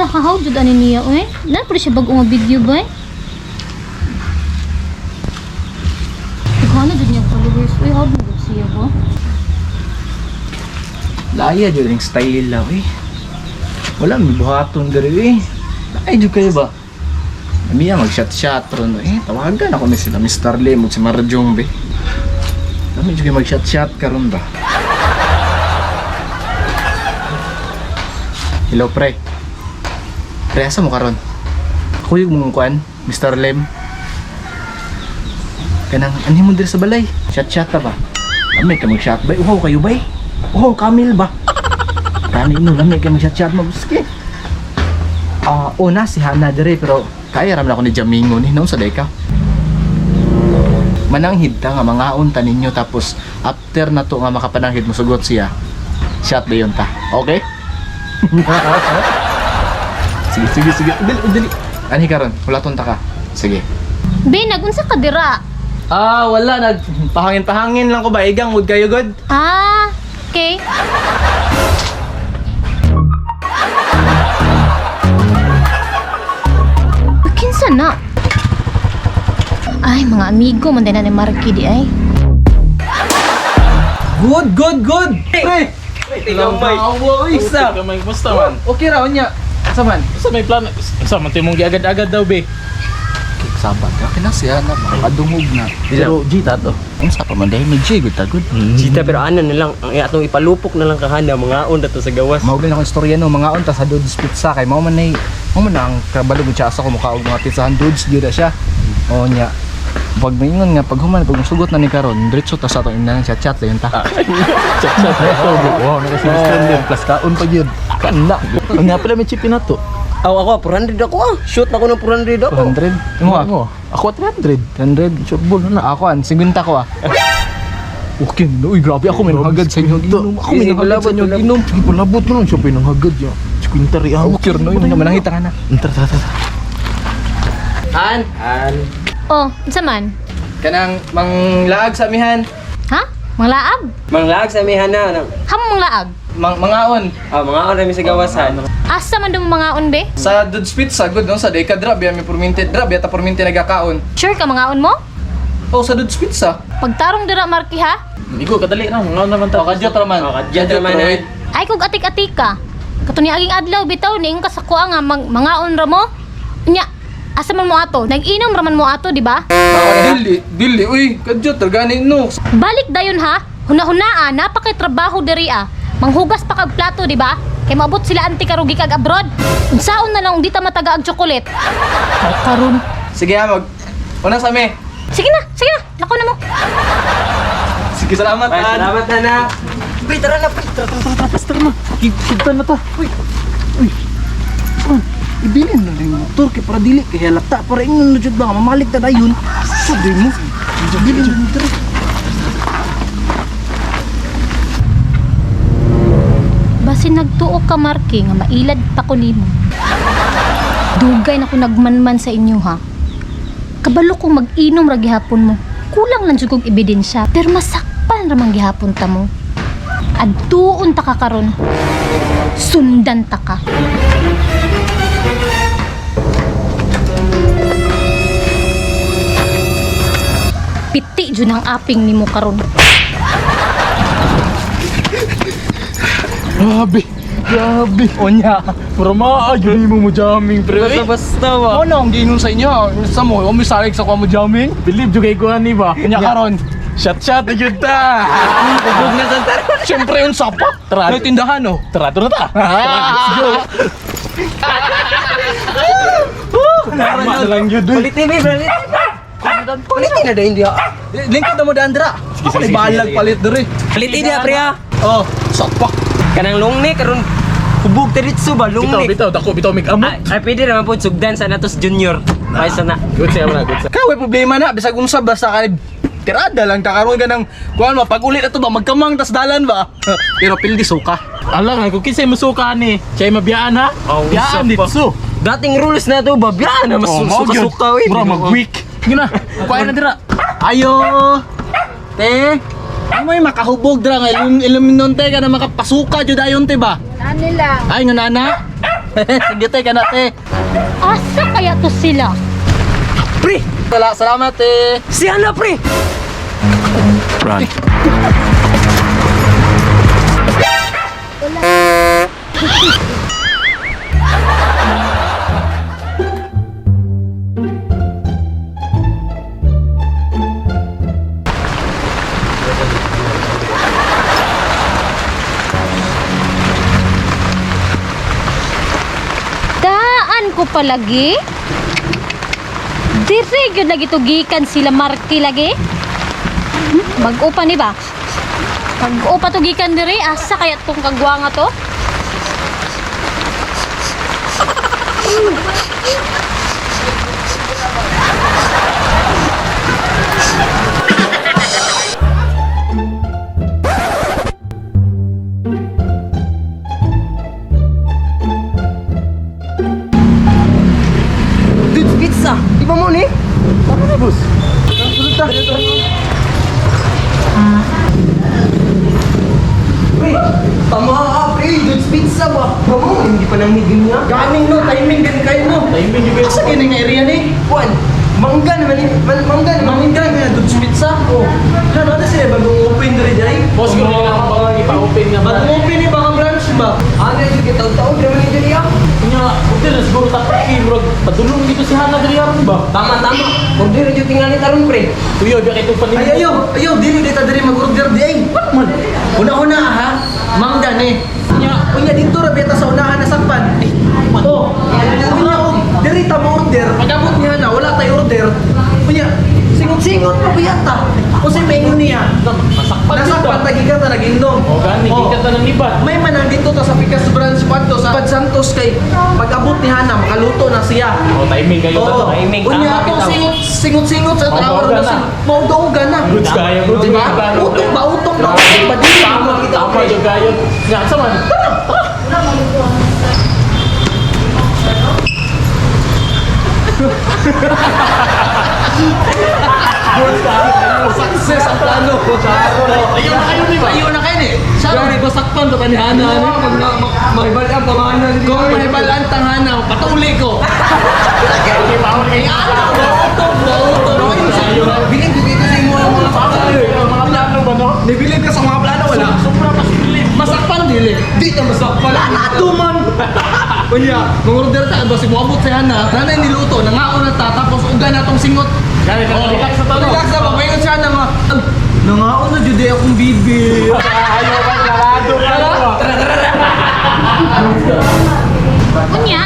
Hala, hahaw jud ani niya oy. Na pud siya bag-o nga video ba? Ano jud niya followers oy, haw mo siya ba? Laya jud yung style lang eh. Wala may buhaton diri eh. Laya jud kayo ba? Namiya mag-shot-shot ron eh. Tawagan ako ni sila Mr. Lim at si Marjong be. Kami jud kayo mag-shot-shot karon ba? Hello pre. Pre, asa mo karon? Ako yung mong kuan, Mr. Lim. Kanang anhin mo diri sa balay. Shot-shot ta ba? Lamay ka mag-shot ba? Uhaw kayo ba? Uhaw Kamil ba? Kani no lamay ka mag-shot mo buski. Una si Hana diri pero kaya ram na ako ni Jamingo ni naon sa day ka. Mananghid ta nga mangaon ta ninyo tapos after na to nga makapananghid mo sugot siya. Shot dayon ta. Okay? Sige. Dali. Ani karon, hulaton ta ka. Sige. Be, nagunsa ka dira? Wala. Nagpahangin-pahangin lang ko ba? Igang, wood kayo good? Okay. Kinsa na? Ay, mga amigo, man din na ni Marky di ay. Good! Pre! Tingnan may. Isa! Tingnan may. Basta man. Okay raw niya. Asa man? Basta may plano. Basta man. Timong giagad-agad daw, be. Sabat ka, kinasiya na makadungog na. Pero Gita to. Ang sa pa man dahil may G, good tagod. Sita pero ano na lang, ang atong ipalupok na lang kahana mga onda to sa gawas. Maulan akong istorya no, mga unta sa Dudes Pizza kay mao man ang kabalo gud siya sa ko mukhaog mga pizzahan Dudes gyud siya. O nya. Pag maingon nga pag sugot na ni karon, diretso ta sa ato inang chat dayon ta. Chat. Wow, nakasinistan din. Plus kaon pa yun. Kana. Ang nga pala may chip na to. Ako 400 ako Shoot na ako ng 400 ako. 100. Mo Ako 300. 100 short ball na ako 50 ko Okay, no, uy, grabe ako may nanghagad sa inyo ginom. Ako may nanghagad sa inyo ginom. Palabot mo lang siya pinanghagad ya. Squintary ako. Okay, no, yun naman nangita ka na. Tara. An. Oh, unsa man? Kanang manglaag sa amihan. Ha? Manglaag? Manglaag sa mihana nang. Hamong laag? Mangaon. Mga onda mi sa gawasan. Asa man dong mangaon be? Sa Dudes Pizza, good no? Sa Deka Drop, yan may perminted drop, yata perminted nagkakaon. Sure ka mangaon mo? Oh, sa Dudes Pizza. Pagtarong dira Marky ha? Igo, kadali na. Mga naman ta. Kadyot raman. Kadyot raman, Troy. Ay kog atik-atik ka. Katong aging adlaw bitaw ning kasako nga mangaon ra mo. Nya, asa man mo ato? Nag-inom raman mo ato, di ba? Dili, uy, kadyot, targani no. Balik dayon ha. Huna-hunaa, napakay trabaho diri ah. Manghugas pa kag plato, di ba? Kay maabot sila anti karugi kag abroad. Unsaon na lang di ta mataga og chocolate. Ay karon. Sige ha, una sa me. Sige na. Lako na mo. Sige, salamat. Ay, salamat na. Pre, tara na. Kibtan na ta. Uy. Ibilin na rin yung motor kay para dili kay halata para ingon na jud ba mamalik ta dayon. Sabi mo. Ibilin na motor. Basin nagtuo ka Marky nga mailad pa ko nimo. Dugay na ko nagmanman sa inyo ha. Kabalo kong mag-inom ra gihapon mo. Kulang lang jud kog ebidensya pero masakpan ra man gihapon ta mo. Adtuon ta ka karon. Sundan ta ka. Piti jud ang aping nimo karon. Grabe. Onya. Pura yun mo jamming, pre. Basta ba. Ano ang giingon sa inyo? Sa mo, umisalig sa kwa mo jamming? Believe jugay ko ani ba? Kanya karon. Shot na yun ta. Bugog na sa tara. Siyempre yung sapa. Tara. May tindahan oh. Tara na ta. Let's go. Tama na lang yun. Palitin mi, bro. Palitin na dahil diha. Lingkod na mo Dandra. Sige. Balag palit diri. Palitin diha, pre ha. Oh, sapa. Kanang lungni karon hubog diretso ba lungni. Bitaw, make amot. Ay pwede naman po sugdan sa natos junior. Kaysa na. Good siya na, good siya. Kaway problema na bisag unsa basta ka tirada lang ka karon ganang kuan mo pag ulit ato ba magkamang tas dalan ba. Pero pildi suka. Ala nga, kung kinsay masuka ni, siya'y mabiyaan ha? Oh, Biyaan isa pa. dito. Dating rules na to ba? Biya na mas suka-suka eh. Bro, mag-week. Sige na, kuhain na dira. Ayo. Te. Ay mo makahubog dra nga iluminon te ka na makapasuka jud ayon te ba? Ano lang? Ay nga nana. Sige te, kana te. Asa kaya to sila? Pre! Salamat te. Si Hana, pre! Run. Daan ko palagi. Dire gyud lagi tugikan sila Marky lagi. Mag-upa ni ba? Mag-upa tugikan dire asa kaya tong kagwanga to? Dude, pizza! Di ba mo ni? Ano ni boss? Pre! Tama ka, pre! Dude, pizza ba? Bamo, hindi pa namigin niya. Ganing no, timing gan kayo no. Timing yung Asa gini nga area ni? Juan, mangga naman ni... Mangga naman. Mangga nga Dudes Pizza. Oh. Ano na sila bagong open diri dai? Boss ko nila ako bang ipa-open nga ba? Bagong open ni baka branch ba? Ano yung kitaw-taon, di naman yung niya? Kunya, hotel na siguro ta pre, bro. Padulong dito si Hana diri aron ba? Tama, tama. Kung di rin yung tingnan ni Taron, pre. Tuyo, biya kay tong Ay ayo, dili dita diri mag-order di ay. man. Una-una ha, mangga ni. Unya dito ra beta sa unahan na sakpan. Oh, unya og diri ta mo order. Pag-abot niya na wala tay order. Unya singot-singot pa biyata. Kasi maingon niya. Masakpan yun Nasakpan ba? tagi ka ta nagindo. O gani, gikat na ng iba. May manang dito ta sa Picas Branch Padto sa Pad Santos kay pag-abot ni Hana makaluto na siya. O timing kayo Oo. ta. Timing. Unya ako singot-singot sa tawar na Maudogan si na. Maudogan na. Goods kaya, goods Diba? kaya. Utok ba? Utok na. Padili. Tama yung gayon. Nga, sa man. Success ang plano. Ayun na kayo, di ba? Ayun na kayo ni. Siya rin basakpan to kanihana. Mahibalaan pangalan. Kung mahibalaan tanghana, patuli ko. Hindi pa ako rin. Bilig ko dito sa imo ang mga Mga plano ba no? Nibilig ka sa mga plano, wala. Sobra pa silim. Masakpan dili. Di ka masakpan. Wala na tuman. Kunya, mangorder ta ba si moabot sa Hana. Nanay niluto, nangaon na ta tapos ugan na tong singot. Gani ka relax sa talo. Relax na ba? Mayon siya na nga. Nangaon na jud akong bibi. Ayaw ba? Narado ka. Unya,